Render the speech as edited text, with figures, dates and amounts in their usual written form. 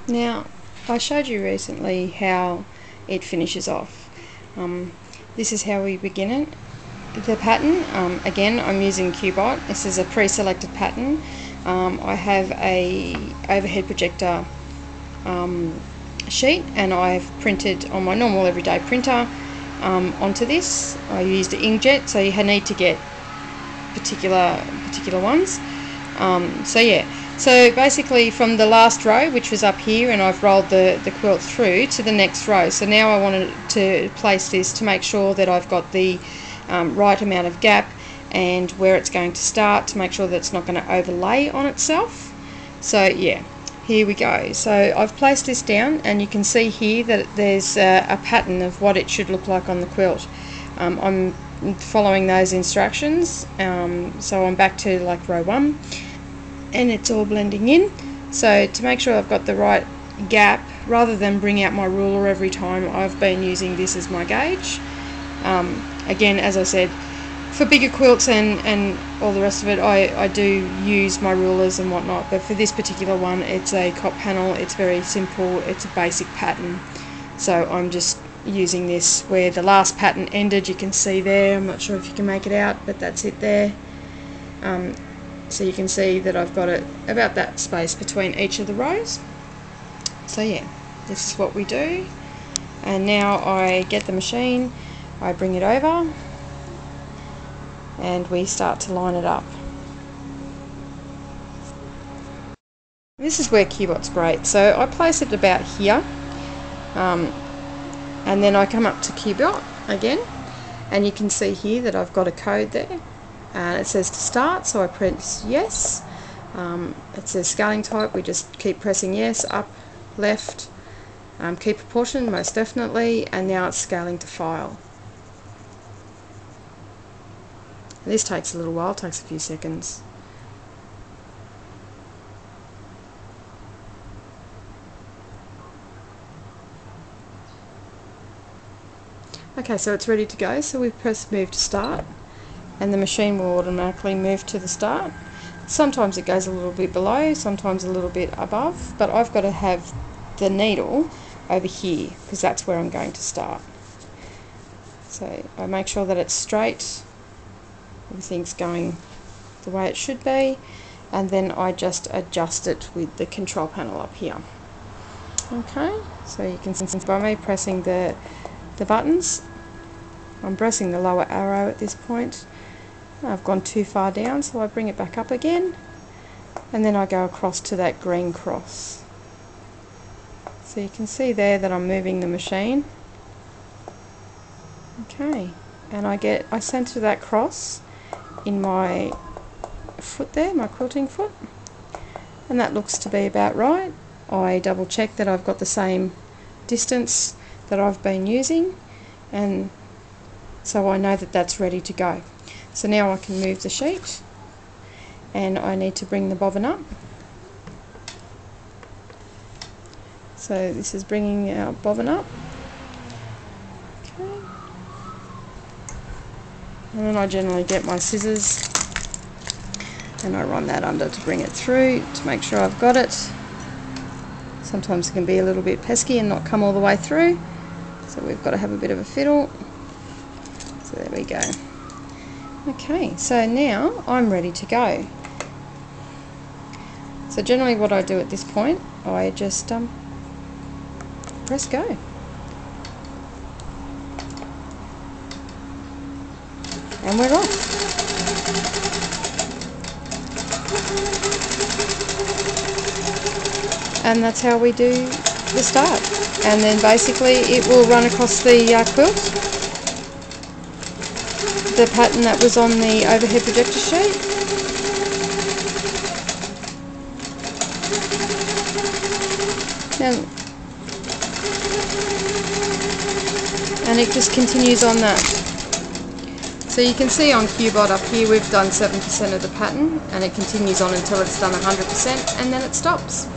Now, I showed you recently how it finishes off. This is how we begin it. The pattern, again, I'm using Qbot. This is a pre-selected pattern. I have a overhead projector sheet, and I've printed on my normal everyday printer onto this. I used the inkjet, so you need to get particular ones. So yeah, so basically from the last row, which was up here, and I've rolled the quilt through to the next row. So now I wanted to place this to make sure that I've got the right amount of gap and where it's going to start, to make sure that it's not going to overlay on itself. So yeah, here we go. So I've placed this down, and you can see here that there's a pattern of what it should look like on the quilt. I'm following those instructions, so I'm back to like row 1, and it's all blending in. So to make sure I've got the right gap, rather than bring out my ruler every time, I've been using this as my gauge. Again, as I said, for bigger quilts and all the rest of it, I do use my rulers and whatnot, but for this particular one, it's a cot panel. It's very simple, it's a basic pattern, so I'm just using this where the last pattern ended. You can see there, I'm not sure if you can make it out, but that's it there. So you can see that I've got it about that space between each of the rows. So yeah, this is what we do. And now I get the machine, I bring it over, and we start to line it up. This is where Qbot's great. So I place it about here, and then I come up to Qbot again, and you can see here that I've got a code there, and it says to start, so I press yes. It says scaling type, we just keep pressing yes, up, left, keep proportion, most definitely, and now it's scaling to file. This takes a little while, takes a few seconds. Okay, so it's ready to go, so we press move to start, and the machine will automatically move to the start. Sometimes it goes a little bit below, sometimes a little bit above, but I've got to have the needle over here because that's where I'm going to start. So I make sure that it's straight, everything's going the way it should be, and then I just adjust it with the control panel up here. Okay, so you can see by me pressing the buttons, I'm pressing the lower arrow at this point. I've gone too far down, so I bring it back up again, and then I go across to that green cross. So you can see there that I'm moving the machine. Okay, and I center that cross in my foot there, my quilting foot, and that looks to be about right. I double check that I've got the same distance that I've been using, and so I know that that's ready to go. So now I can move the sheet, and I need to bring the bobbin up. So this is bringing our bobbin up. Okay. And then I generally get my scissors and I run that under to bring it through to make sure I've got it. Sometimes it can be a little bit pesky and not come all the way through, so we've got to have a bit of a fiddle. So there we go. Okay, so now I'm ready to go. So generally what I do at this point, I just press go. And we're off. And that's how we do the start. And then basically it will run across the quilt, the pattern that was on the overhead projector sheet. And it just continues on that. So you can see on Qbot up here we've done 7% of the pattern, and it continues on until it's done 100%, and then it stops.